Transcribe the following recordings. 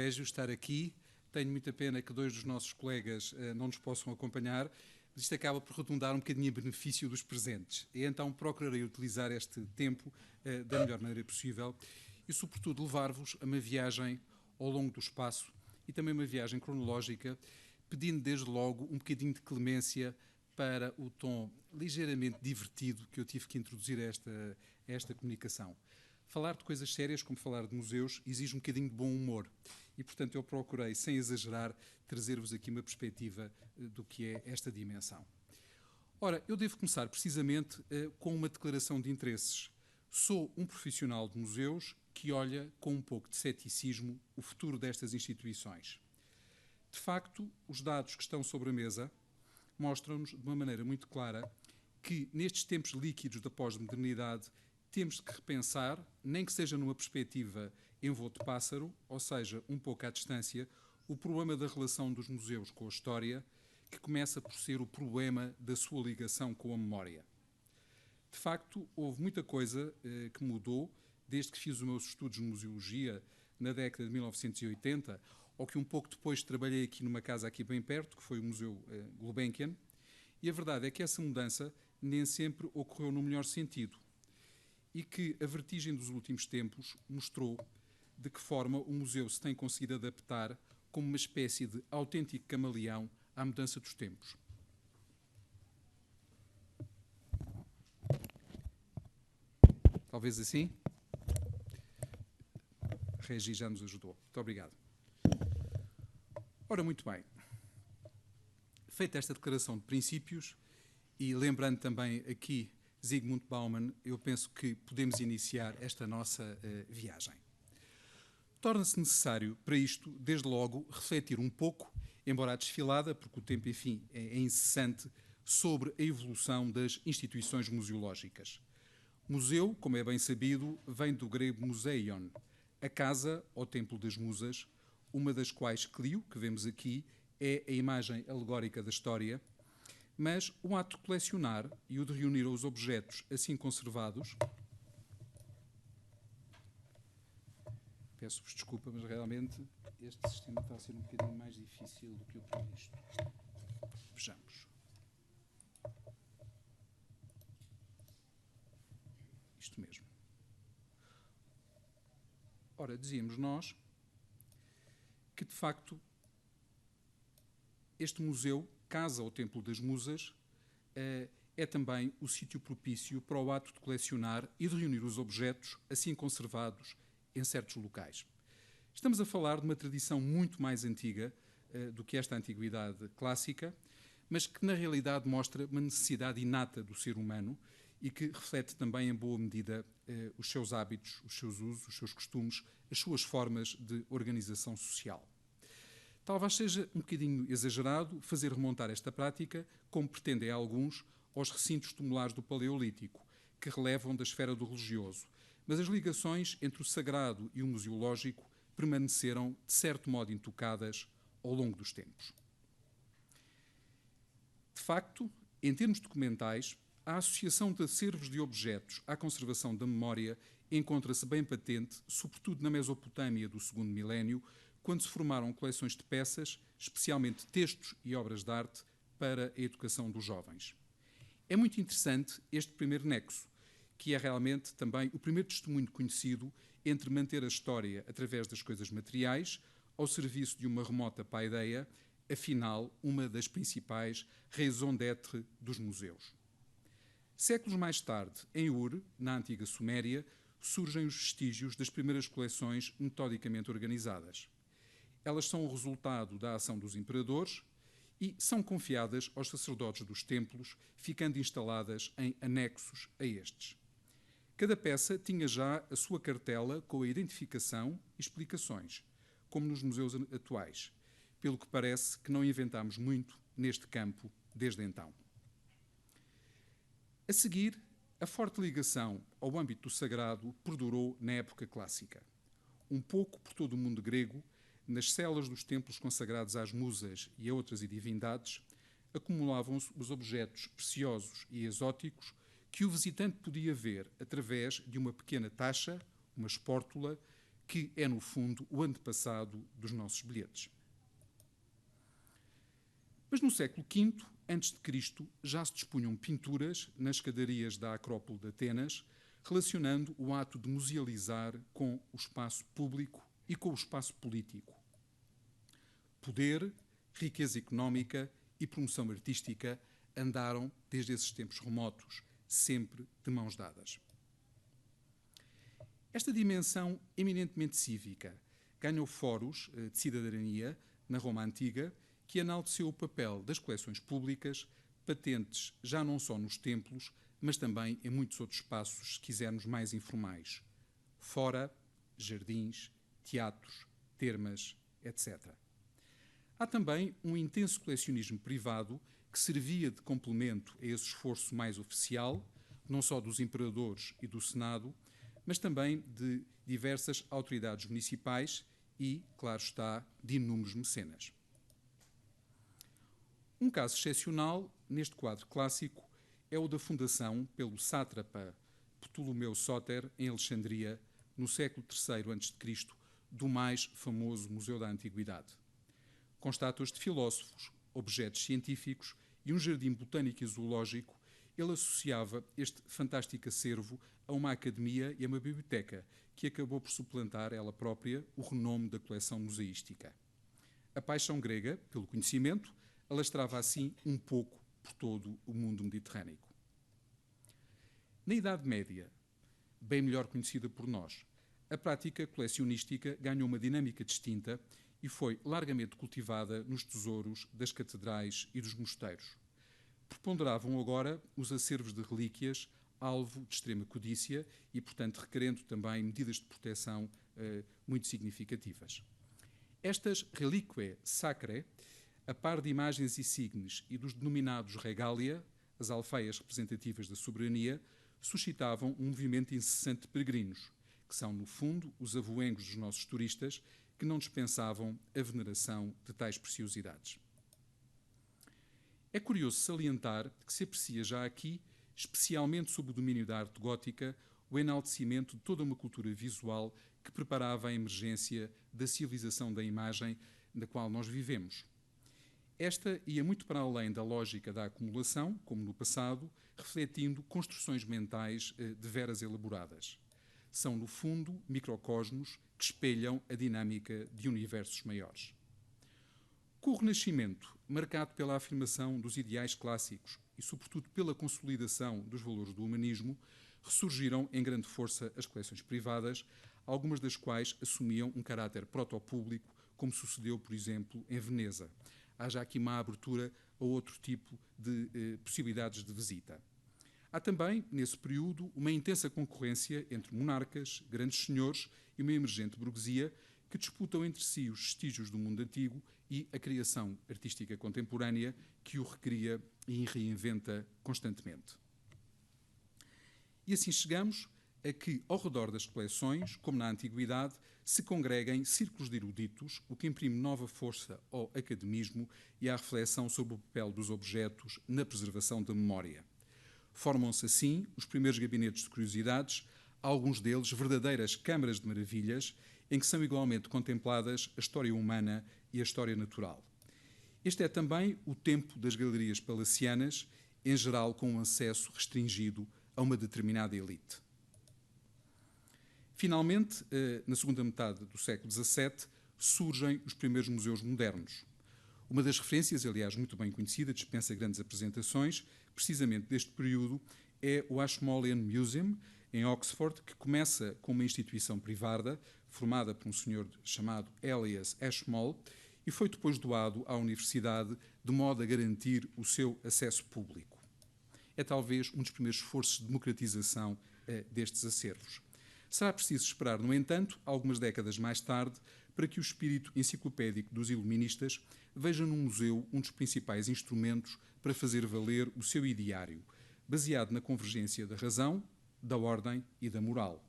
privilégio estar aqui. Tenho muita pena que dois dos nossos colegas não nos possam acompanhar, mas isto acaba por redundar um bocadinho em benefício dos presentes. E então procurarei utilizar este tempo da melhor maneira possível e, sobretudo, levar-vos a uma viagem ao longo do espaço e também uma viagem cronológica, pedindo desde logo um bocadinho de clemência para o tom ligeiramente divertido que eu tive que introduzir a esta comunicação. Falar de coisas sérias, como falar de museus, exige um bocadinho de bom humor. E, portanto, eu procurei, sem exagerar, trazer-vos aqui uma perspectiva do que é esta dimensão. Ora, eu devo começar precisamente com uma declaração de interesses. Sou um profissional de museus que olha com um pouco de ceticismo o futuro destas instituições. De facto, os dados que estão sobre a mesa mostram-nos, de uma maneira muito clara, que nestes tempos líquidos da pós-modernidade temos que repensar, nem que seja numa perspectiva em voo de pássaro, ou seja, um pouco à distância, o problema da relação dos museus com a história, que começa por ser o problema da sua ligação com a memória. De facto, houve muita coisa que mudou desde que fiz os meus estudos de museologia na década de 1980, ou que um pouco depois trabalhei aqui numa casa aqui bem perto, que foi o Museu Gulbenkian, e a verdade é que essa mudança nem sempre ocorreu no melhor sentido, e que a vertigem dos últimos tempos mostrou de que forma o museu se tem conseguido adaptar como uma espécie de autêntico camaleão à mudança dos tempos. Talvez assim? Regi já nos ajudou. Muito obrigado. Ora, muito bem. Feita esta declaração de princípios, e lembrando também aqui Zygmunt Bauman, eu penso que podemos iniciar esta nossa viagem. Torna-se necessário, para isto, desde logo, refletir um pouco, embora a desfilada, porque o tempo, enfim, é incessante, sobre a evolução das instituições museológicas. Museu, como é bem sabido, vem do grego museion, a casa ou templo das musas, uma das quais Clio, que vemos aqui, é a imagem alegórica da história, mas o ato de colecionar e o de reunir os objetos assim conservados. Peço-vos desculpa, mas realmente este sistema está a ser um bocadinho mais difícil do que o previsto. Vejamos. Isto mesmo. Ora, dizíamos nós que, de facto, este museu, casa ou templo das musas, é também o sítio propício para o ato de colecionar e de reunir os objetos assim conservados em certos locais. Estamos a falar de uma tradição muito mais antiga do que esta antiguidade clássica, mas que na realidade mostra uma necessidade inata do ser humano e que reflete também em boa medida os seus hábitos, os seus usos, os seus costumes, as suas formas de organização social. Talvez seja um bocadinho exagerado fazer remontar esta prática, como pretendem alguns, aos recintos tumulares do Paleolítico, que relevam da esfera do religioso, mas as ligações entre o sagrado e o museológico permaneceram, de certo modo, intocadas ao longo dos tempos. De facto, em termos documentais, a associação de acervos de objetos à conservação da memória encontra-se bem patente, sobretudo na Mesopotâmia do segundo milénio, quando se formaram coleções de peças, especialmente textos e obras de arte, para a educação dos jovens. É muito interessante este primeiro nexo, que é realmente também o primeiro testemunho conhecido entre manter a história através das coisas materiais ao serviço de uma remota paideia, afinal, uma das principais raisons d'être dos museus. Séculos mais tarde, em Ur, na antiga Suméria, surgem os vestígios das primeiras coleções metodicamente organizadas. Elas são o resultado da ação dos imperadores e são confiadas aos sacerdotes dos templos, ficando instaladas em anexos a estes. Cada peça tinha já a sua cartela com a identificação e explicações, como nos museus atuais, pelo que parece que não inventámos muito neste campo desde então. A seguir, a forte ligação ao âmbito do sagrado perdurou na época clássica. Um pouco por todo o mundo grego, nas celas dos templos consagrados às musas e a outras divindades, acumulavam-se os objetos preciosos e exóticos que o visitante podia ver através de uma pequena taxa, uma espórtula, que é, no fundo, o antepassado dos nossos bilhetes. Mas no século V, antes de Cristo, já se dispunham pinturas nas escadarias da Acrópole de Atenas, relacionando o ato de musealizar com o espaço público e com o espaço político. Poder, riqueza económica e promoção artística andaram, desde esses tempos remotos, sempre de mãos dadas. Esta dimensão eminentemente cívica ganhou foros de cidadania na Roma Antiga, que enalteceu o papel das coleções públicas, patentes já não só nos templos, mas também em muitos outros espaços, se quisermos, mais informais. Fora, jardins, teatros, termas, etc. Há também um intenso colecionismo privado que servia de complemento a esse esforço mais oficial, não só dos imperadores e do Senado, mas também de diversas autoridades municipais e, claro está, de inúmeros mecenas. Um caso excepcional, neste quadro clássico, é o da fundação pelo sátrapa Ptolomeu Sóter, em Alexandria, no século III a.C., do mais famoso Museu da Antiguidade. Com estátuas de filósofos, objetos científicos e um jardim botânico e zoológico, ele associava este fantástico acervo a uma academia e a uma biblioteca, que acabou por suplantar ela própria o renome da coleção museística. A paixão grega pelo conhecimento alastrava assim um pouco por todo o mundo mediterrâneo. Na Idade Média, bem melhor conhecida por nós, a prática colecionística ganhou uma dinâmica distinta e foi largamente cultivada nos tesouros das catedrais e dos mosteiros. Preponderavam agora os acervos de relíquias, alvo de extrema codícia e, portanto, requerendo também medidas de proteção muito significativas. Estas reliquiae sacrae, a par de imagens e signes e dos denominados regalia, as alfaias representativas da soberania, suscitavam um movimento incessante de peregrinos, que são, no fundo, os avoengos dos nossos turistas, que não dispensavam a veneração de tais preciosidades. É curioso salientar que se aprecia já aqui, especialmente sob o domínio da arte gótica, o enaltecimento de toda uma cultura visual que preparava a emergência da civilização da imagem na qual nós vivemos. Esta ia muito para além da lógica da acumulação, como no passado, refletindo construções mentais deveras elaboradas. São, no fundo, microcosmos que espelham a dinâmica de universos maiores. Com o Renascimento, marcado pela afirmação dos ideais clássicos e, sobretudo, pela consolidação dos valores do humanismo, ressurgiram em grande força as coleções privadas, algumas das quais assumiam um caráter protopúblico, como sucedeu, por exemplo, em Veneza. Há já aqui uma abertura a outro tipo de possibilidades de visita. Há também, nesse período, uma intensa concorrência entre monarcas, grandes senhores e uma emergente burguesia que disputam entre si os vestígios do mundo antigo e a criação artística contemporânea que o recria e reinventa constantemente. E assim chegamos a que, ao redor das coleções, como na Antiguidade, se congreguem círculos de eruditos, o que imprime nova força ao academismo e à reflexão sobre o papel dos objetos na preservação da memória. Formam-se assim os primeiros gabinetes de curiosidades, alguns deles verdadeiras câmaras de maravilhas, em que são igualmente contempladas a história humana e a história natural. Este é também o tempo das galerias palacianas, em geral com um acesso restringido a uma determinada elite. Finalmente, na segunda metade do século XVII, surgem os primeiros museus modernos. Uma das referências, aliás, muito bem conhecida, dispensa grandes apresentações, precisamente deste período, é o Ashmolean Museum, em Oxford, que começa com uma instituição privada, formada por um senhor chamado Elias Ashmole, e foi depois doado à universidade, de modo a garantir o seu acesso público. É talvez um dos primeiros esforços de democratização destes acervos. Será preciso esperar, no entanto, algumas décadas mais tarde, para que o espírito enciclopédico dos iluministas veja no museu um dos principais instrumentos para fazer valer o seu ideário, baseado na convergência da razão, da ordem e da moral.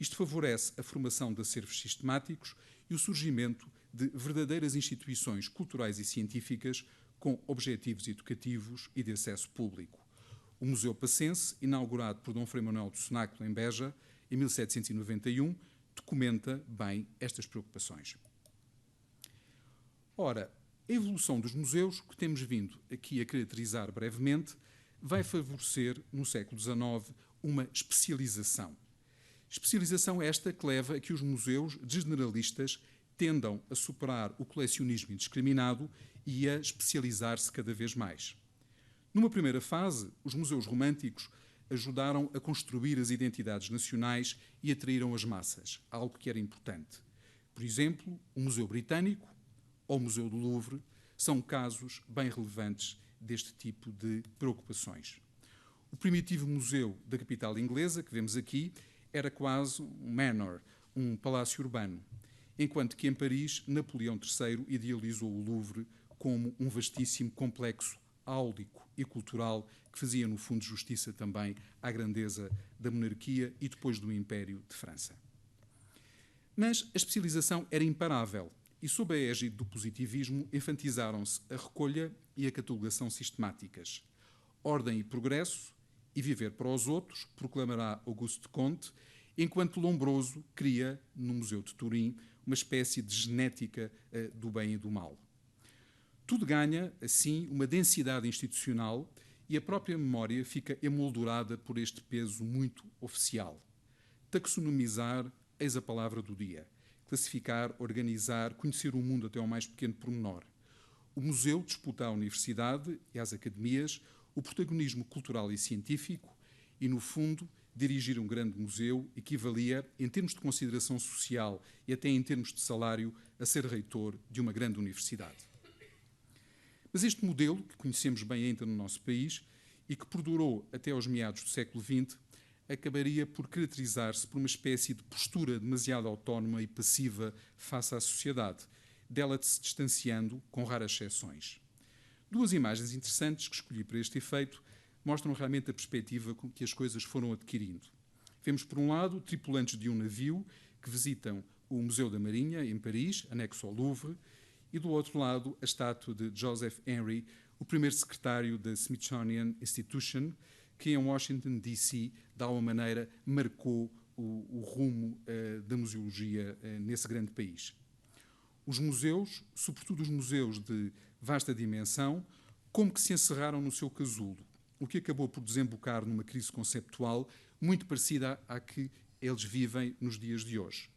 Isto favorece a formação de acervos sistemáticos e o surgimento de verdadeiras instituições culturais e científicas com objetivos educativos e de acesso público. O Museu Passense, inaugurado por Dom Frei Manuel de Cenáculo em Beja, em 1791, documenta bem estas preocupações. Ora, a evolução dos museus, que temos vindo aqui a caracterizar brevemente, vai favorecer, no século XIX, uma especialização. Especialização esta que leva a que os museus generalistas tendam a superar o colecionismo indiscriminado e a especializar-se cada vez mais. Numa primeira fase, os museus românticos ajudaram a construir as identidades nacionais e atraíram as massas, algo que era importante. Por exemplo, o Museu Britânico ou o Museu do Louvre são casos bem relevantes deste tipo de preocupações. O primitivo museu da capital inglesa, que vemos aqui, era quase um manor, um palácio urbano, enquanto que em Paris, Napoleão III idealizou o Louvre como um vastíssimo complexo áulico e cultural que fazia, no fundo, justiça também à grandeza da monarquia e depois do Império de França. Mas a especialização era imparável e, sob a égide do positivismo, enfatizaram-se a recolha e a catalogação sistemáticas. Ordem e progresso e viver para os outros, proclamará Auguste Comte, enquanto Lombroso cria, no Museu de Turim, uma espécie de genética do bem e do mal. Tudo ganha, assim, uma densidade institucional e a própria memória fica emoldurada por este peso muito oficial. Taxonomizar, eis a palavra do dia. Classificar, organizar, conhecer o mundo até ao mais pequeno pormenor. O museu disputa à universidade e às academias o protagonismo cultural e científico e, no fundo, dirigir um grande museu equivalia, em termos de consideração social e até em termos de salário, a ser reitor de uma grande universidade. Mas este modelo, que conhecemos bem ainda no nosso país e que perdurou até aos meados do século XX, acabaria por caracterizar-se por uma espécie de postura demasiado autónoma e passiva face à sociedade, dela se distanciando com raras exceções. Duas imagens interessantes que escolhi para este efeito mostram realmente a perspectiva com que as coisas foram adquirindo. Vemos, por um lado, tripulantes de um navio que visitam o Museu da Marinha, em Paris, anexo ao Louvre, e, do outro lado, a estátua de Joseph Henry, o primeiro secretário da Smithsonian Institution, que em Washington, D.C., de alguma maneira, marcou o rumo da museologia nesse grande país. Os museus, sobretudo os museus de vasta dimensão, como que se encerraram no seu casulo, o que acabou por desembocar numa crise conceptual muito parecida à que eles vivem nos dias de hoje.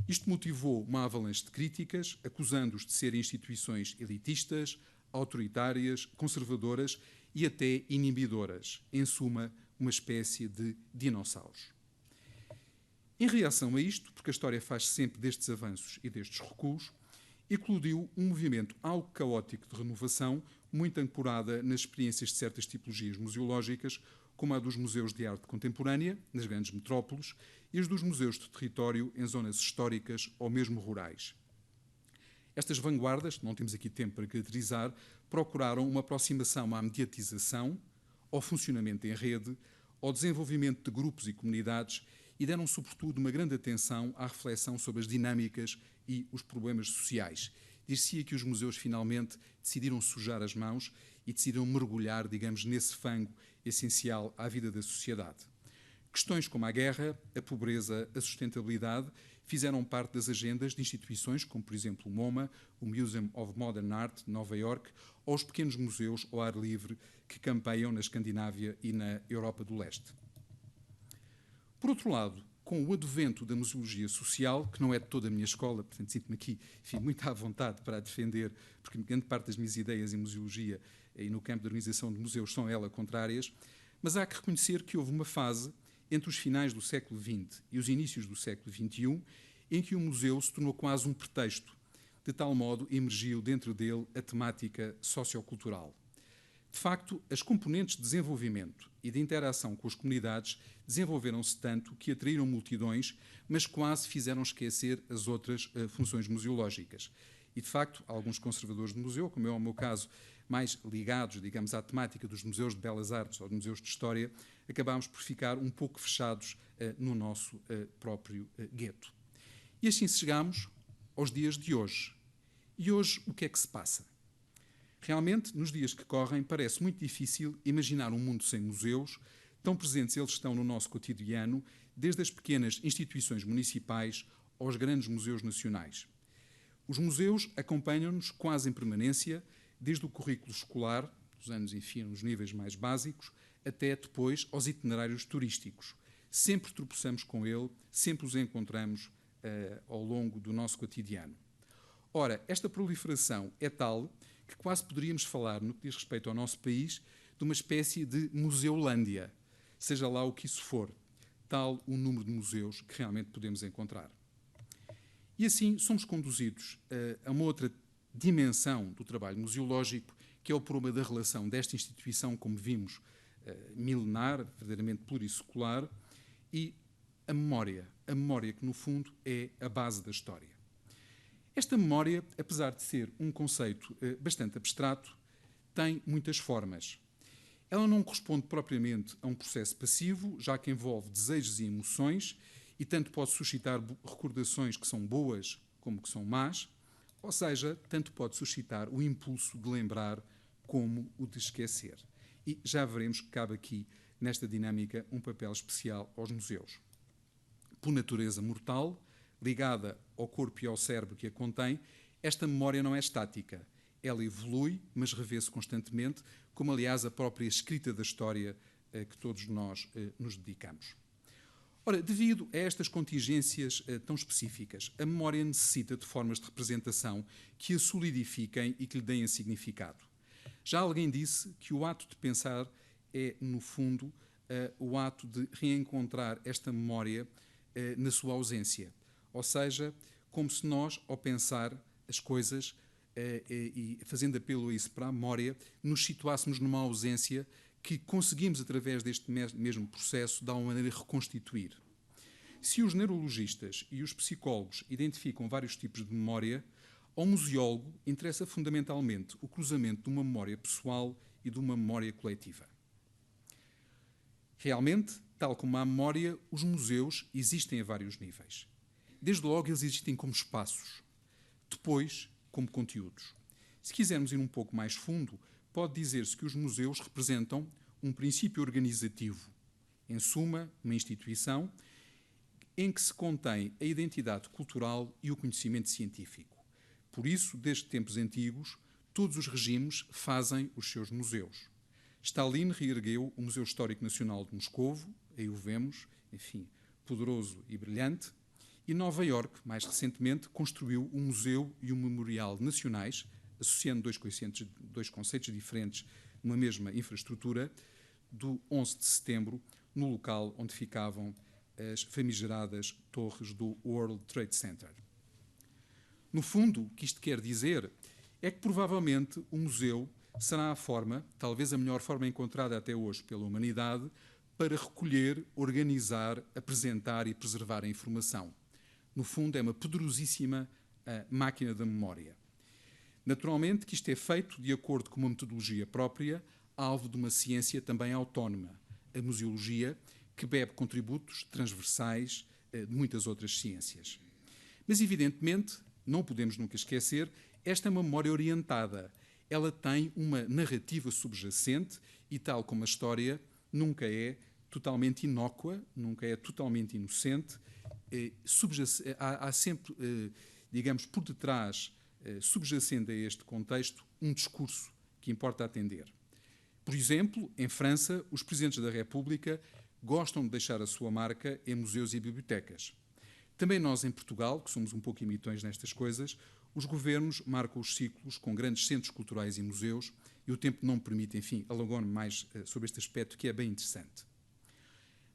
Isto motivou uma avalanche de críticas, acusando-os de serem instituições elitistas, autoritárias, conservadoras e até inibidoras. Em suma, uma espécie de dinossauros. Em reação a isto, porque a história faz sempre destes avanços e destes recuos, eclodiu um movimento algo caótico de renovação, muito ancorada nas experiências de certas tipologias museológicas, como a dos museus de arte contemporânea, nas grandes metrópoles, e as dos museus de território em zonas históricas ou mesmo rurais. Estas vanguardas, não temos aqui tempo para caracterizar, procuraram uma aproximação à mediatização, ao funcionamento em rede, ao desenvolvimento de grupos e comunidades e deram, sobretudo, uma grande atenção à reflexão sobre as dinâmicas e os problemas sociais. Dir-se-ia que os museus finalmente decidiram sujar as mãos e decidiram mergulhar, digamos, nesse fango essencial à vida da sociedade. Questões como a guerra, a pobreza, a sustentabilidade fizeram parte das agendas de instituições como, por exemplo, o MoMA, o Museum of Modern Art de Nova Iorque, ou os pequenos museus ao ar livre que campeiam na Escandinávia e na Europa do Leste. Por outro lado, com o advento da museologia social, que não é de toda a minha escola, portanto sinto-me aqui, enfim, muito à vontade para a defender, porque grande parte das minhas ideias em museologia e no campo da organização de museus são ela contrárias, mas há que reconhecer que houve uma fase entre os finais do século XX e os inícios do século XXI, em que o museu se tornou quase um pretexto, de tal modo emergiu dentro dele a temática sociocultural. De facto, as componentes de desenvolvimento e de interação com as comunidades desenvolveram-se tanto que atraíram multidões, mas quase fizeram esquecer as outras funções museológicas. E, de facto, alguns conservadores de museu, como é o meu caso, mais ligados, digamos, à temática dos museus de belas artes ou de museus de história, acabámos por ficar um pouco fechados no nosso próprio gueto. E assim chegamos aos dias de hoje. E hoje o que é que se passa? Realmente, nos dias que correm, parece muito difícil imaginar um mundo sem museus, tão presentes eles estão no nosso cotidiano, desde as pequenas instituições municipais aos grandes museus nacionais. Os museus acompanham-nos quase em permanência, desde o currículo escolar, dos anos, enfim, nos níveis mais básicos, até depois aos itinerários turísticos. Sempre tropeçamos com ele, sempre os encontramos ao longo do nosso cotidiano. Ora, esta proliferação é tal que quase poderíamos falar, no que diz respeito ao nosso país, de uma espécie de museolândia, seja lá o que isso for, tal o número de museus que realmente podemos encontrar. E assim somos conduzidos a uma outra dimensão do trabalho museológico, que é o problema da relação desta instituição, como vimos, milenar, verdadeiramente plurissecular, e a memória que, no fundo, é a base da história. Esta memória, apesar de ser um conceito bastante abstrato, tem muitas formas. Ela não corresponde propriamente a um processo passivo, já que envolve desejos e emoções, e tanto pode suscitar recordações que são boas como que são más, ou seja, tanto pode suscitar o impulso de lembrar como o de esquecer. E já veremos que cabe aqui, nesta dinâmica, um papel especial aos museus. Por natureza mortal, ligada ao corpo e ao cérebro que a contém, esta memória não é estática. Ela evolui, mas revê-se constantemente, como aliás a própria escrita da história que todos nós nos dedicamos. Ora, devido a estas contingências tão específicas, a memória necessita de formas de representação que a solidifiquem e que lhe deem significado. Já alguém disse que o ato de pensar é, no fundo, o ato de reencontrar esta memória na sua ausência. Ou seja, como se nós, ao pensar as coisas e fazendo apelo a isso para a memória, nos situássemos numa ausência que conseguimos, através deste mesmo processo, de alguma maneira reconstituir. Se os neurologistas e os psicólogos identificam vários tipos de memória, ao museólogo interessa fundamentalmente o cruzamento de uma memória pessoal e de uma memória coletiva. Realmente, tal como a memória, os museus existem a vários níveis. Desde logo, eles existem como espaços, depois, como conteúdos. Se quisermos ir um pouco mais fundo, pode dizer-se que os museus representam um princípio organizativo, em suma, uma instituição, em que se contém a identidade cultural e o conhecimento científico. Por isso, desde tempos antigos, todos os regimes fazem os seus museus. Stalin reergueu o Museu Histórico Nacional de Moscovo, aí o vemos, enfim, poderoso e brilhante, e Nova Iorque, mais recentemente, construiu um museu e um memorial nacionais, associando dois conceitos diferentes numa mesma infraestrutura, do 11 de setembro, no local onde ficavam as famigeradas torres do World Trade Center. No fundo, o que isto quer dizer é que provavelmente o museu será a forma, talvez a melhor forma encontrada até hoje pela humanidade, para recolher, organizar, apresentar e preservar a informação. No fundo, é uma poderosíssima máquina da memória. Naturalmente que isto é feito de acordo com uma metodologia própria, alvo de uma ciência também autónoma, a museologia, que bebe contributos transversais de muitas outras ciências. Mas, evidentemente, não podemos nunca esquecer, esta é uma memória orientada. Ela tem uma narrativa subjacente e, tal como a história, nunca é totalmente inócua, nunca é totalmente inocente. Há sempre, digamos, por detrás, subjacente a este contexto, um discurso que importa atender. Por exemplo, em França, os presidentes da República gostam de deixar a sua marca em museus e bibliotecas. Também nós, em Portugal, que somos um pouco imitões nestas coisas, os governos marcam os ciclos com grandes centros culturais e museus, e o tempo não me permite, enfim, alongar-me mais sobre este aspecto, que é bem interessante.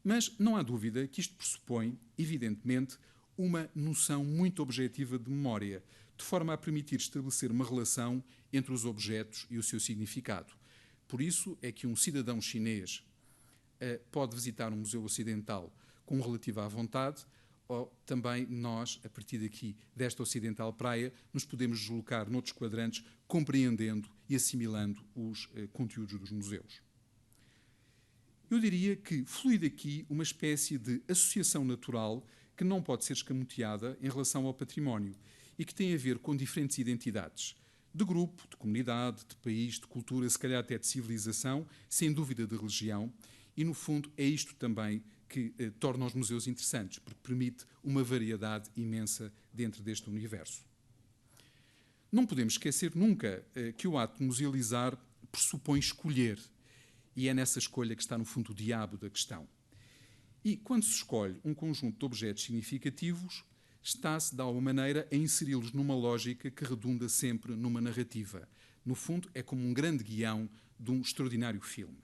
Mas não há dúvida que isto pressupõe, evidentemente, uma noção muito objetiva de memória, de forma a permitir estabelecer uma relação entre os objetos e o seu significado. Por isso é que um cidadão chinês pode visitar um museu ocidental com relativa à vontade, ou também nós, a partir daqui, desta ocidental praia, nos podemos deslocar noutros quadrantes, compreendendo e assimilando os conteúdos dos museus. Eu diria que flui daqui uma espécie de associação natural que não pode ser escamoteada em relação ao património e que tem a ver com diferentes identidades, de grupo, de comunidade, de país, de cultura, se calhar até de civilização, sem dúvida de religião, e no fundo é isto também que torna os museus interessantes, porque permite uma variedade imensa dentro deste universo. Não podemos esquecer nunca que o ato de musealizar pressupõe escolher, e é nessa escolha que está, no fundo, o diabo da questão. E, quando se escolhe um conjunto de objetos significativos, está-se, de alguma maneira, a inseri-los numa lógica que redunda sempre numa narrativa. No fundo, é como um grande guião de um extraordinário filme.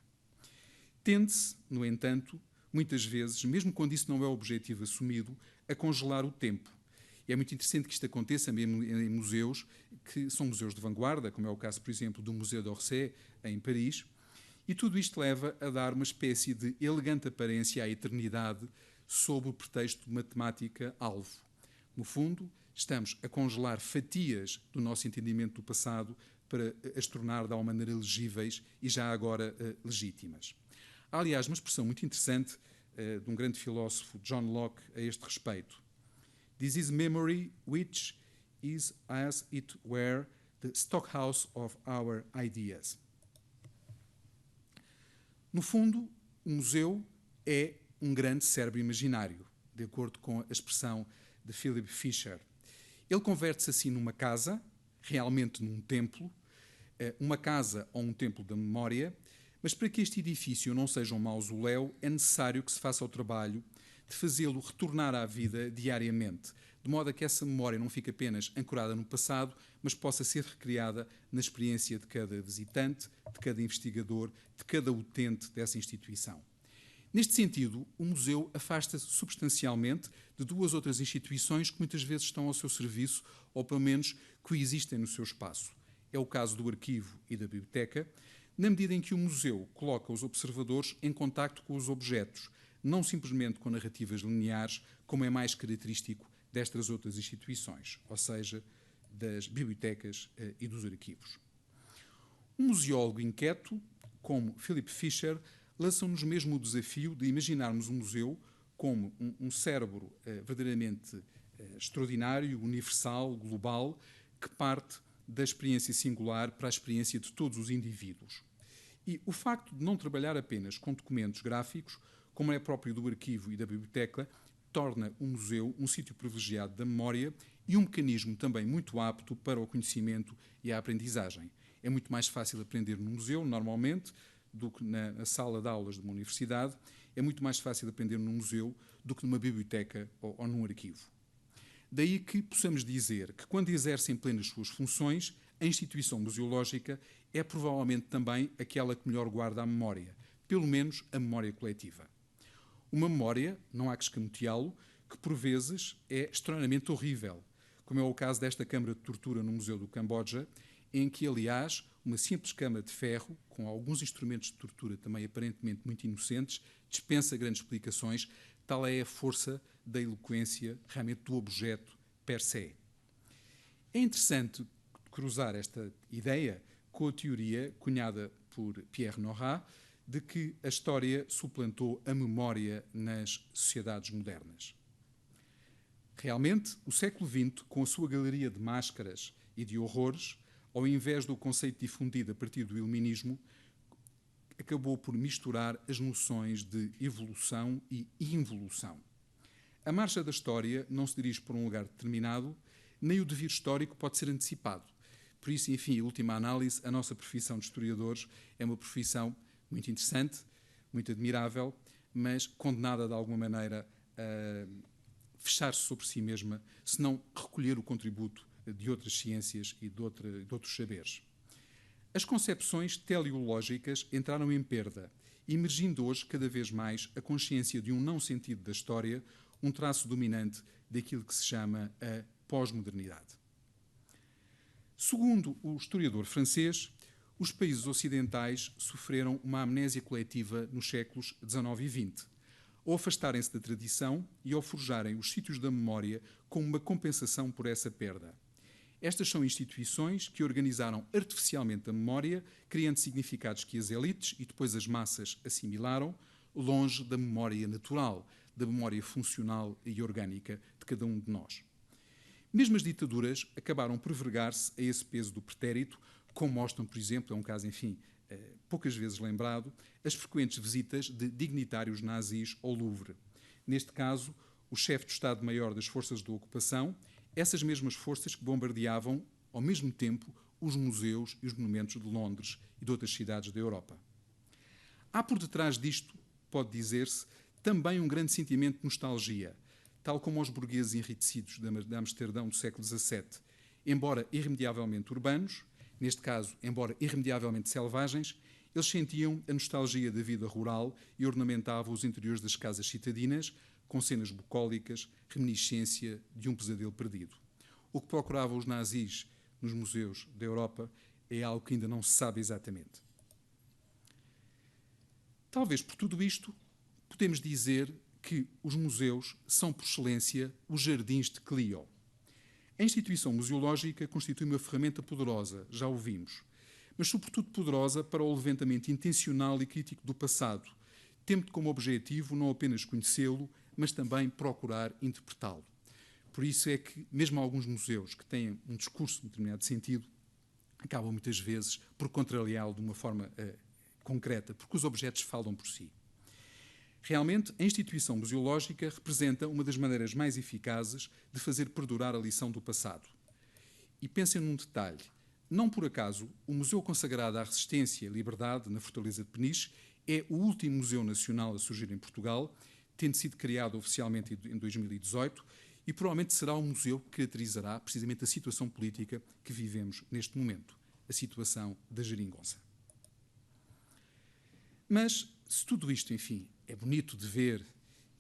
Tende-se, no entanto, muitas vezes, mesmo quando isso não é o objetivo assumido, a congelar o tempo. E é muito interessante que isto aconteça mesmo em museus que são museus de vanguarda, como é o caso, por exemplo, do Museu d'Orsay, em Paris, e tudo isto leva a dar uma espécie de elegante aparência à eternidade sob o pretexto de uma temática-alvo. No fundo, estamos a congelar fatias do nosso entendimento do passado para as tornar, de alguma maneira, legíveis e já agora legítimas. Há, aliás, uma expressão muito interessante de um grande filósofo, John Locke, a este respeito. This is memory which is, as it were, the stockhouse of our ideas. No fundo, o museu é um grande cérebro imaginário, de acordo com a expressão de Philip Fisher. Ele converte-se assim numa casa, realmente num templo, uma casa ou um templo da memória, mas para que este edifício não seja um mausoléu, é necessário que se faça o trabalho de fazê-lo retornar à vida diariamente, de modo a que essa memória não fique apenas ancorada no passado, mas possa ser recriada na experiência de cada visitante, de cada investigador, de cada utente dessa instituição. Neste sentido, o museu afasta-se substancialmente de duas outras instituições que muitas vezes estão ao seu serviço, ou pelo menos coexistem no seu espaço. É o caso do arquivo e da biblioteca, na medida em que o museu coloca os observadores em contacto com os objetos, não simplesmente com narrativas lineares, como é mais característico destas outras instituições, ou seja, das bibliotecas e dos arquivos. Um museólogo inquieto, como Philip Fisher, lança-nos mesmo o desafio de imaginarmos um museu como um cérebro verdadeiramente extraordinário, universal, global, que parte da experiência singular para a experiência de todos os indivíduos. E o facto de não trabalhar apenas com documentos gráficos, como é próprio do arquivo e da biblioteca, torna o museu um sítio privilegiado da memória e um mecanismo também muito apto para o conhecimento e a aprendizagem. É muito mais fácil aprender no museu, normalmente, do que na sala de aulas de uma universidade. É muito mais fácil aprender num museu do que numa biblioteca ou num arquivo. Daí que possamos dizer que, quando exercem plenas suas funções, a instituição museológica é provavelmente também aquela que melhor guarda a memória, pelo menos a memória coletiva. Uma memória, não há que escamoteá-lo, que por vezes é extremamente horrível, como é o caso desta câmara de tortura no Museu do Camboja, em que, aliás, uma simples cama de ferro, com alguns instrumentos de tortura também aparentemente muito inocentes, dispensa grandes explicações, tal é a força da eloquência realmente do objeto per se. É interessante cruzar esta ideia com a teoria cunhada por Pierre Nora de que a história suplantou a memória nas sociedades modernas. Realmente, o século XX, com a sua galeria de máscaras e de horrores, ao invés do conceito difundido a partir do iluminismo, acabou por misturar as noções de evolução e involução. A marcha da história não se dirige por um lugar determinado, nem o devir histórico pode ser antecipado. Por isso, enfim, em última análise, a nossa profissão de historiadores é uma profissão muito interessante, muito admirável, mas condenada de alguma maneira a fechar-se sobre si mesma, se não recolher o contributo de outras ciências e de outros saberes. As concepções teleológicas entraram em perda, emergindo hoje cada vez mais a consciência de um não sentido da história, um traço dominante daquilo que se chama a pós-modernidade. Segundo o historiador francês, os países ocidentais sofreram uma amnésia coletiva nos séculos XIX e XX, ao afastarem-se da tradição e ao forjarem os sítios da memória como uma compensação por essa perda. Estas são instituições que organizaram artificialmente a memória, criando significados que as elites e depois as massas assimilaram, longe da memória natural, da memória funcional e orgânica de cada um de nós. Mesmo as ditaduras acabaram por vergar-se a esse peso do pretérito, como mostram, por exemplo, é um caso, enfim, poucas vezes lembrado, as frequentes visitas de dignitários nazis ao Louvre. Neste caso, o chefe do Estado-Maior das Forças de Ocupação, essas mesmas forças que bombardeavam, ao mesmo tempo, os museus e os monumentos de Londres e de outras cidades da Europa. Há por detrás disto, pode dizer-se, também um grande sentimento de nostalgia, tal como aos burgueses enriquecidos de Amsterdão do século XVII, embora irremediavelmente urbanos, neste caso, embora irremediavelmente selvagens, eles sentiam a nostalgia da vida rural e ornamentavam os interiores das casas citadinas com cenas bucólicas, reminiscência de um pesadelo perdido. O que procuravam os nazis nos museus da Europa é algo que ainda não se sabe exatamente. Talvez por tudo isto, podemos dizer que os museus são, por excelência, os jardins de Clio. A instituição museológica constitui uma ferramenta poderosa, já o vimos, mas sobretudo poderosa para o levantamento intencional e crítico do passado, tendo como objetivo não apenas conhecê-lo, mas também procurar interpretá-lo. Por isso é que, mesmo alguns museus que têm um discurso em determinado sentido, acabam muitas vezes por contrariá-lo de uma forma concreta, porque os objetos falam por si. Realmente, a instituição museológica representa uma das maneiras mais eficazes de fazer perdurar a lição do passado. E pensem num detalhe. Não por acaso, o Museu consagrado à Resistência e Liberdade, na Fortaleza de Peniche, é o último museu nacional a surgir em Portugal, tendo sido criado oficialmente em 2018, e provavelmente será o museu que caracterizará precisamente a situação política que vivemos neste momento, a situação da geringonça. Mas, se tudo isto, enfim, é bonito de ver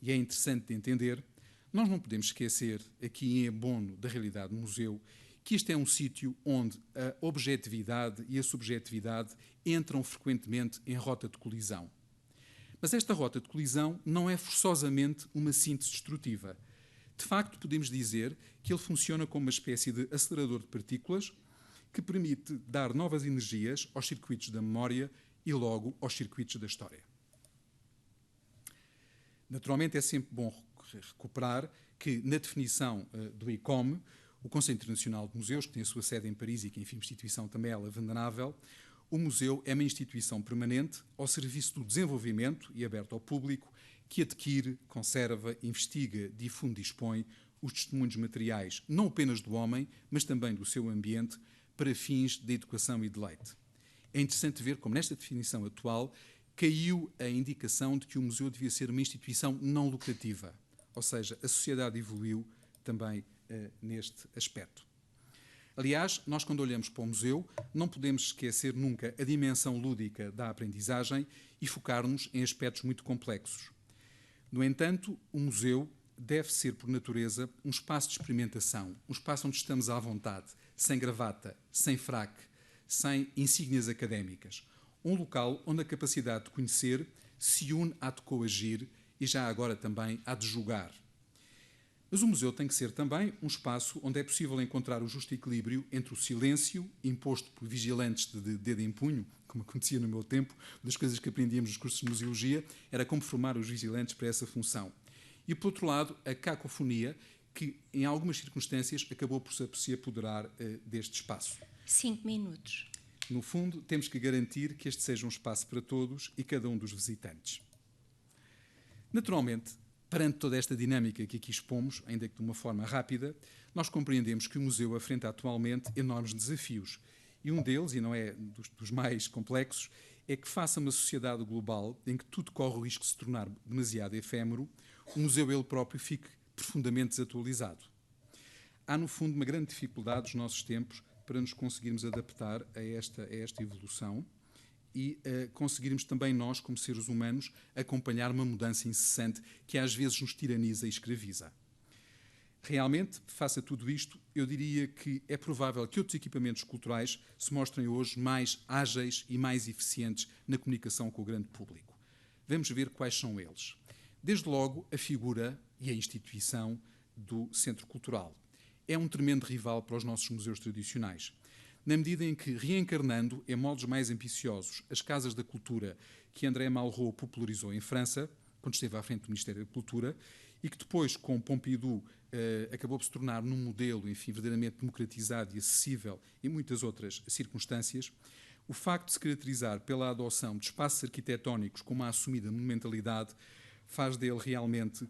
e é interessante de entender, nós não podemos esquecer, aqui em abono da realidade do museu, que este é um sítio onde a objetividade e a subjetividade entram frequentemente em rota de colisão. Mas esta rota de colisão não é forçosamente uma síntese destrutiva. De facto, podemos dizer que ele funciona como uma espécie de acelerador de partículas que permite dar novas energias aos circuitos da memória e logo aos circuitos da história. Naturalmente, é sempre bom recuperar que, na definição do ICOM, o Conselho Internacional de Museus, que tem a sua sede em Paris e que, enfim, instituição também ela venerável, o museu é uma instituição permanente ao serviço do desenvolvimento e aberto ao público, que adquire, conserva, investiga, difunde e expõe os testemunhos materiais, não apenas do homem, mas também do seu ambiente, para fins de educação e deleite. É interessante ver como, nesta definição atual, caiu a indicação de que o museu devia ser uma instituição não lucrativa. Ou seja, a sociedade evoluiu também neste aspecto. Aliás, nós quando olhamos para o museu, não podemos esquecer nunca a dimensão lúdica da aprendizagem e focar-nos em aspectos muito complexos. No entanto, o museu deve ser, por natureza, um espaço de experimentação, um espaço onde estamos à vontade, sem gravata, sem fraque, sem insígnias académicas. Um local onde a capacidade de conhecer se une à de coagir e já agora também à de julgar. Mas o museu tem que ser também um espaço onde é possível encontrar o justo equilíbrio entre o silêncio, imposto por vigilantes de dedo em punho, como acontecia no meu tempo, uma das coisas que aprendíamos nos cursos de museologia era como formar os vigilantes para essa função. E, por outro lado, a cacofonia, que em algumas circunstâncias acabou por se apoderar deste espaço. 5 minutos. No fundo, temos que garantir que este seja um espaço para todos e cada um dos visitantes. Naturalmente, perante toda esta dinâmica que aqui expomos, ainda que de uma forma rápida, nós compreendemos que o museu afronta atualmente enormes desafios. E um deles, e não é dos mais complexos, é que face a uma sociedade global em que tudo corre o risco de se tornar demasiado efêmero, o museu ele próprio fique profundamente desatualizado. Há, no fundo, uma grande dificuldade dos nossos tempos para nos conseguirmos adaptar a esta evolução e conseguirmos também nós, como seres humanos, acompanhar uma mudança incessante que às vezes nos tiraniza e escraviza. Realmente, face a tudo isto, eu diria que é provável que outros equipamentos culturais se mostrem hoje mais ágeis e mais eficientes na comunicação com o grande público. Vamos ver quais são eles. Desde logo, a figura e a instituição do Centro Cultural. É um tremendo rival para os nossos museus tradicionais, na medida em que, reencarnando em moldes mais ambiciosos as casas da cultura que André Malraux popularizou em França, quando esteve à frente do Ministério da Cultura, e que depois, com Pompidou, acabou por se tornar num modelo, enfim, verdadeiramente democratizado e acessível em muitas outras circunstâncias, O facto de se caracterizar pela adoção de espaços arquitetónicos com uma assumida monumentalidade faz dele realmente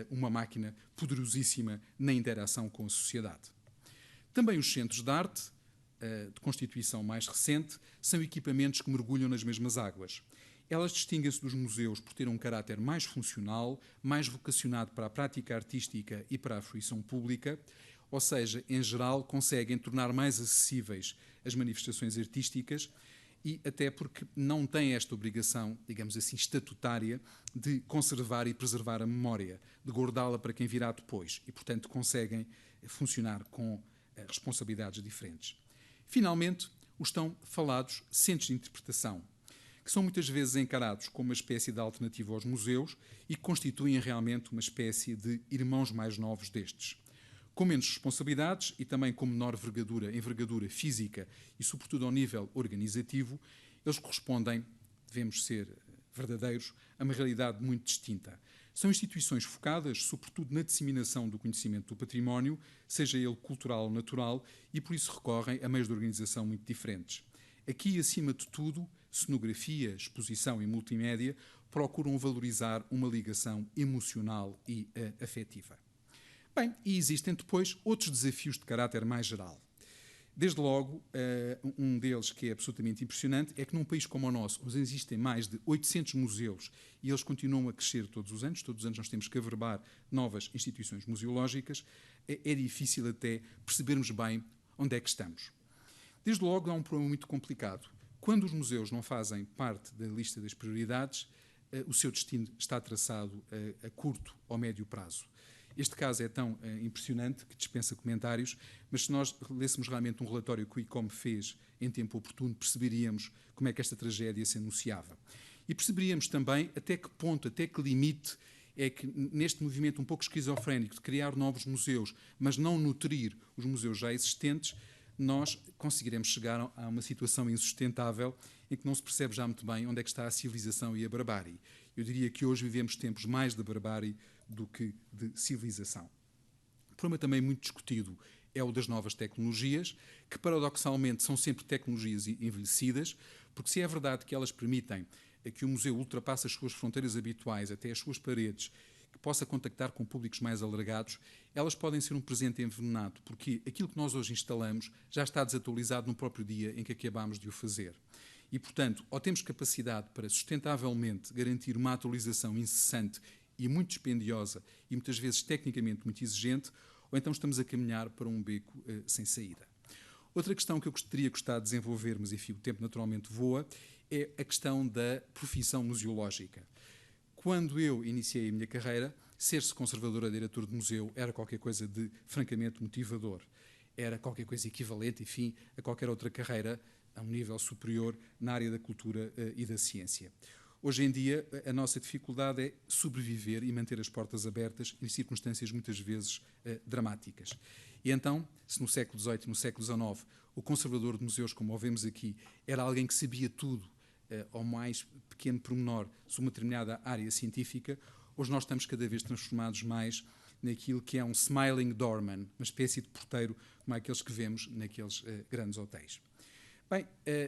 uma máquina poderosíssima na interação com a sociedade. Também os centros de arte, de constituição mais recente, são equipamentos que mergulham nas mesmas águas. Elas distinguem-se dos museus por terem um caráter mais funcional, mais vocacionado para a prática artística e para a fruição pública, ou seja, em geral, conseguem tornar mais acessíveis as manifestações artísticas e até porque não têm esta obrigação, digamos assim, estatutária de conservar e preservar a memória, de guardá-la para quem virá depois e, portanto, conseguem funcionar com responsabilidades diferentes. Finalmente, os tão falados centros de interpretação, que são muitas vezes encarados como uma espécie de alternativa aos museus e que constituem realmente uma espécie de irmãos mais novos destes. Com menos responsabilidades e também com menor envergadura física e, sobretudo, ao nível organizativo, eles correspondem, devemos ser verdadeiros, a uma realidade muito distinta. São instituições focadas, sobretudo, na disseminação do conhecimento do património, seja ele cultural ou natural, e por isso recorrem a meios de organização muito diferentes. Aqui, acima de tudo, cenografia, exposição e multimédia procuram valorizar uma ligação emocional e afetiva. Bem, e existem depois outros desafios de caráter mais geral. Desde logo, um deles que é absolutamente impressionante é que num país como o nosso, onde existem mais de 800 museus e eles continuam a crescer todos os anos nós temos que averbar novas instituições museológicas, é difícil até percebermos bem onde é que estamos. Desde logo, há um problema muito complicado. Quando os museus não fazem parte da lista das prioridades, o seu destino está traçado a curto ou médio prazo. Este caso é tão impressionante que dispensa comentários, mas se nós lêssemos realmente um relatório que o ICOM fez em tempo oportuno, perceberíamos como é que esta tragédia se anunciava. E perceberíamos também até que ponto, até que limite é que neste movimento um pouco esquizofrénico de criar novos museus, mas não nutrir os museus já existentes, nós conseguiremos chegar a uma situação insustentável em que não se percebe já muito bem onde é que está a civilização e a barbárie. Eu diria que hoje vivemos tempos mais de barbárie do que de civilização. O problema também muito discutido é o das novas tecnologias, que paradoxalmente são sempre tecnologias envelhecidas, porque se é verdade que elas permitem que o museu ultrapasse as suas fronteiras habituais, até as suas paredes, que possa contactar com públicos mais alargados, elas podem ser um presente envenenado, porque aquilo que nós hoje instalamos já está desatualizado no próprio dia em que acabamos de o fazer. E, portanto, ou temos capacidade para sustentavelmente garantir uma atualização incessante e muito dispendiosa e muitas vezes tecnicamente muito exigente, ou então estamos a caminhar para um beco sem saída. Outra questão que eu teria gostado de desenvolver, mas enfim, o tempo naturalmente voa, é a questão da profissão museológica. Quando eu iniciei a minha carreira, ser-se conservador a diretor de museu era qualquer coisa de francamente motivador. Era qualquer coisa equivalente, enfim, a qualquer outra carreira a um nível superior na área da cultura e da ciência. Hoje em dia, a nossa dificuldade é sobreviver e manter as portas abertas em circunstâncias muitas vezes dramáticas. E então, se no século XVIII e no século XIX o conservador de museus, como o vemos aqui, era alguém que sabia tudo, ao mais pequeno pormenor, sobre uma determinada área científica, hoje nós estamos cada vez transformados mais naquilo que é um smiling doorman, uma espécie de porteiro como aqueles que vemos naqueles grandes hotéis. Bem,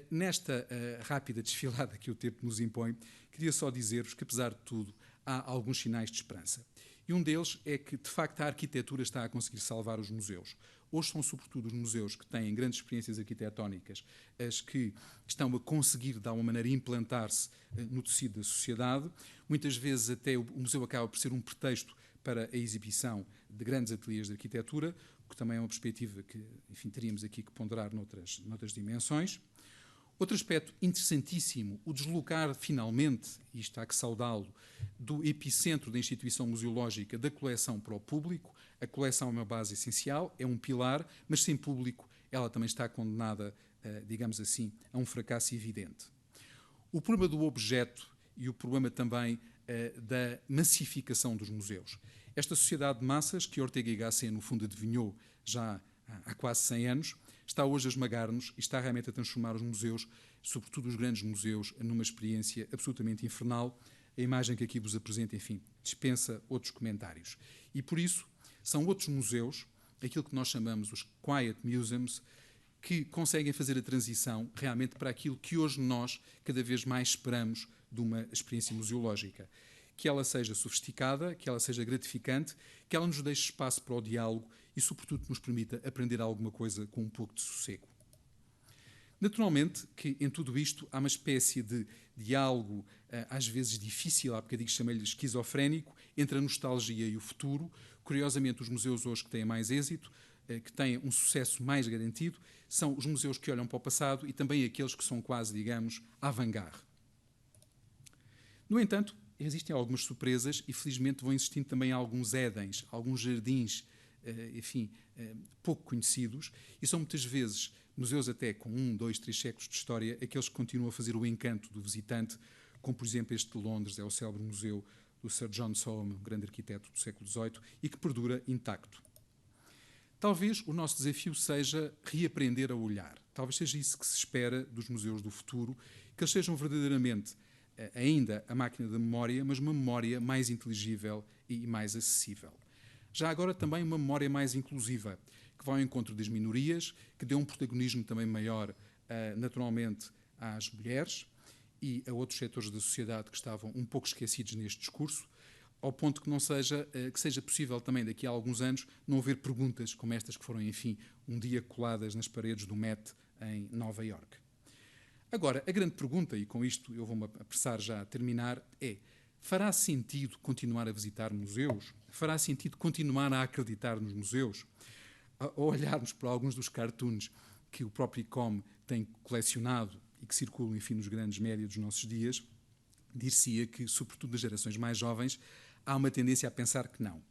nesta rápida desfilada que o tempo nos impõe, queria só dizer-vos que, apesar de tudo, há alguns sinais de esperança. E um deles é que, de facto, a arquitetura está a conseguir salvar os museus. Hoje são, sobretudo, os museus que têm grandes experiências arquitetónicas as que estão a conseguir, de alguma maneira, implantar-se no tecido da sociedade. Muitas vezes até o museu acaba por ser um pretexto para a exibição de grandes ateliês de arquitetura, que também é uma perspectiva que, enfim, teríamos aqui que ponderar noutras dimensões. Outro aspecto interessantíssimo, o deslocar finalmente, e isto há que saudá-lo, do epicentro da instituição museológica da coleção para o público. A coleção é uma base essencial, é um pilar, mas sem público ela também está condenada, digamos assim, a um fracasso evidente. O problema do objeto e o problema também da massificação dos museus. Esta sociedade de massas, que Ortega y Gasset no fundo adivinhou já há quase 100 anos, está hoje a esmagar-nos e está realmente a transformar os museus, sobretudo os grandes museus, numa experiência absolutamente infernal. A imagem que aqui vos apresento, enfim, dispensa outros comentários. E por isso, são outros museus, aquilo que nós chamamos os quiet museums, que conseguem fazer a transição realmente para aquilo que hoje nós cada vez mais esperamos de uma experiência museológica. Que ela seja sofisticada, que ela seja gratificante, que ela nos deixe espaço para o diálogo e, sobretudo, nos permita aprender alguma coisa com um pouco de sossego. Naturalmente que em tudo isto há uma espécie de diálogo, às vezes difícil, há bocadinho chamei-lhe esquizofrénico, entre a nostalgia e o futuro. Curiosamente, os museus hoje que têm mais êxito, que têm um sucesso mais garantido, são os museus que olham para o passado e também aqueles que são quase, digamos, avant-garde. No entanto, existem algumas surpresas e, felizmente, vão existindo também alguns édens, alguns jardins, enfim, pouco conhecidos, e são muitas vezes museus até com 1, 2, 3 séculos de história, aqueles que continuam a fazer o encanto do visitante, como, por exemplo, este de Londres, é o célebre museu do Sir John Soane, um grande arquiteto do século XVIII, e que perdura intacto. Talvez o nosso desafio seja reaprender a olhar. Talvez seja isso que se espera dos museus do futuro, que eles sejam verdadeiramente ainda a máquina da memória, mas uma memória mais inteligível e mais acessível. Já agora também uma memória mais inclusiva, que vai ao encontro das minorias, que dê um protagonismo também maior, naturalmente, às mulheres e a outros setores da sociedade que estavam um pouco esquecidos neste discurso, ao ponto que que seja possível também daqui a alguns anos não haver perguntas como estas que foram, enfim, um dia coladas nas paredes do Met em Nova Iorque. Agora, a grande pergunta, e com isto eu vou-me apressar já a terminar, é: fará sentido continuar a visitar museus? Fará sentido continuar a acreditar nos museus? Ao olharmos para alguns dos cartoons que o próprio ICOM tem colecionado e que circulam, enfim, nos grandes médias dos nossos dias, dir-se-ia que, sobretudo das gerações mais jovens, há uma tendência a pensar que não.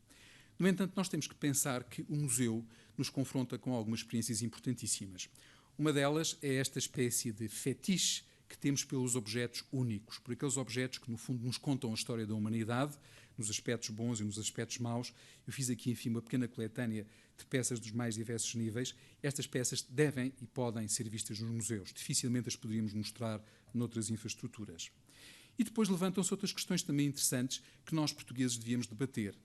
No entanto, nós temos que pensar que o museu nos confronta com algumas experiências importantíssimas. Uma delas é esta espécie de fetiche que temos pelos objetos únicos, por aqueles objetos que, no fundo, nos contam a história da humanidade, nos aspectos bons e nos aspectos maus. Eu fiz aqui, enfim, uma pequena coletânea de peças dos mais diversos níveis. Estas peças devem e podem ser vistas nos museus. Dificilmente as poderíamos mostrar noutras infraestruturas. E depois levantam-se outras questões também interessantes que nós, portugueses, devíamos debater.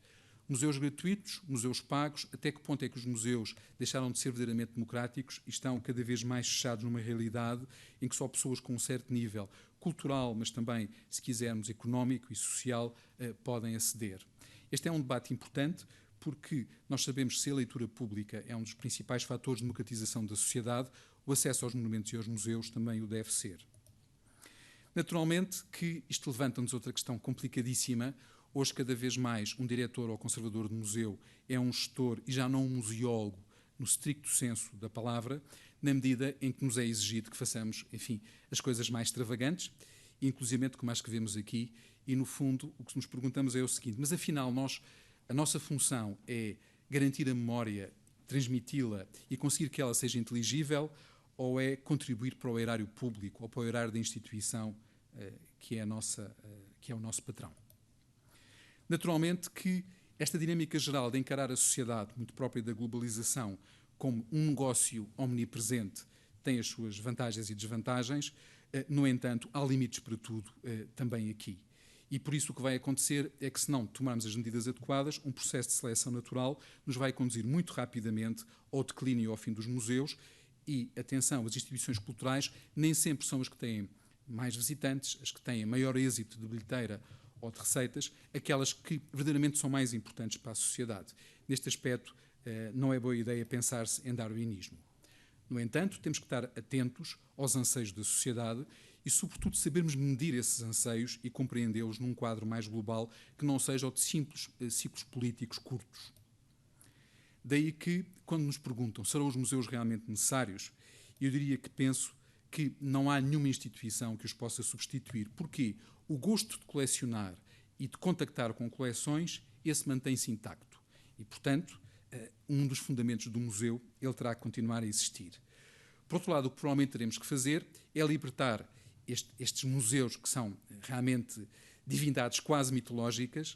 Museus gratuitos, museus pagos, até que ponto é que os museus deixaram de ser verdadeiramente democráticos e estão cada vez mais fechados numa realidade em que só pessoas com um certo nível cultural, mas também, se quisermos, económico e social, podem aceder. Este é um debate importante porque nós sabemos que se a leitura pública é um dos principais fatores de democratização da sociedade, o acesso aos monumentos e aos museus também o deve ser. Naturalmente que isto levanta-nos outra questão complicadíssima. Hoje, cada vez mais, um diretor ou conservador de museu é um gestor e já não um museólogo, no estricto senso da palavra, na medida em que nos é exigido que façamos, enfim, as coisas mais extravagantes, inclusivamente como as que vemos aqui, e, no fundo, o que nos perguntamos é o seguinte: mas, afinal, a nossa função é garantir a memória, transmiti-la e conseguir que ela seja inteligível, ou é contribuir para o erário público ou para o erário da instituição que é o nosso patrão? Naturalmente que esta dinâmica geral de encarar a sociedade, muito própria da globalização, como um negócio omnipresente, tem as suas vantagens e desvantagens. No entanto, há limites para tudo também aqui. E por isso o que vai acontecer é que, se não tomarmos as medidas adequadas, um processo de seleção natural nos vai conduzir muito rapidamente ao declínio e ao fim dos museus. E, atenção, as instituições culturais nem sempre são as que têm mais visitantes, as que têm maior êxito de bilheteira ou de receitas, aquelas que verdadeiramente são mais importantes para a sociedade. Neste aspecto, não é boa ideia pensar-se em darwinismo. No entanto, temos que estar atentos aos anseios da sociedade e, sobretudo, sabermos medir esses anseios e compreendê-los num quadro mais global que não seja o de simples ciclos políticos curtos. Daí que, quando nos perguntam serão os museus realmente necessários, eu diria que penso que não há nenhuma instituição que os possa substituir. Porquê? O gosto de colecionar e de contactar com coleções, esse mantém-se intacto. E, portanto, um dos fundamentos do museu, ele terá que continuar a existir. Por outro lado, o que provavelmente teremos que fazer é libertar estes museus que são realmente divindades quase mitológicas,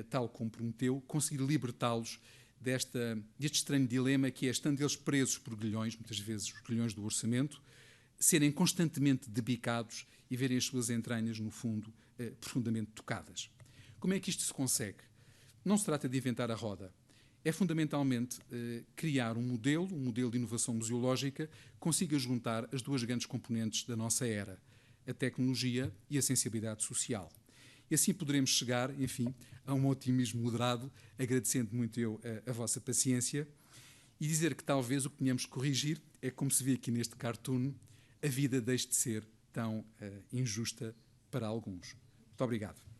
tal como Prometeu, conseguir libertá-los deste estranho dilema que é, estando eles presos por grilhões, muitas vezes os grilhões do orçamento, serem constantemente debicados e verem as suas entranhas, no fundo, profundamente tocadas. Como é que isto se consegue? Não se trata de inventar a roda. é fundamentalmente criar um modelo de inovação museológica que consiga juntar as duas grandes componentes da nossa era, a tecnologia e a sensibilidade social. E assim poderemos chegar, enfim, a um otimismo moderado, agradecendo muito eu a vossa paciência, e dizer que talvez o que tenhamos que corrigir é, como se vê aqui neste cartoon, a vida deixe de ser tão injusta para alguns. Muito obrigado.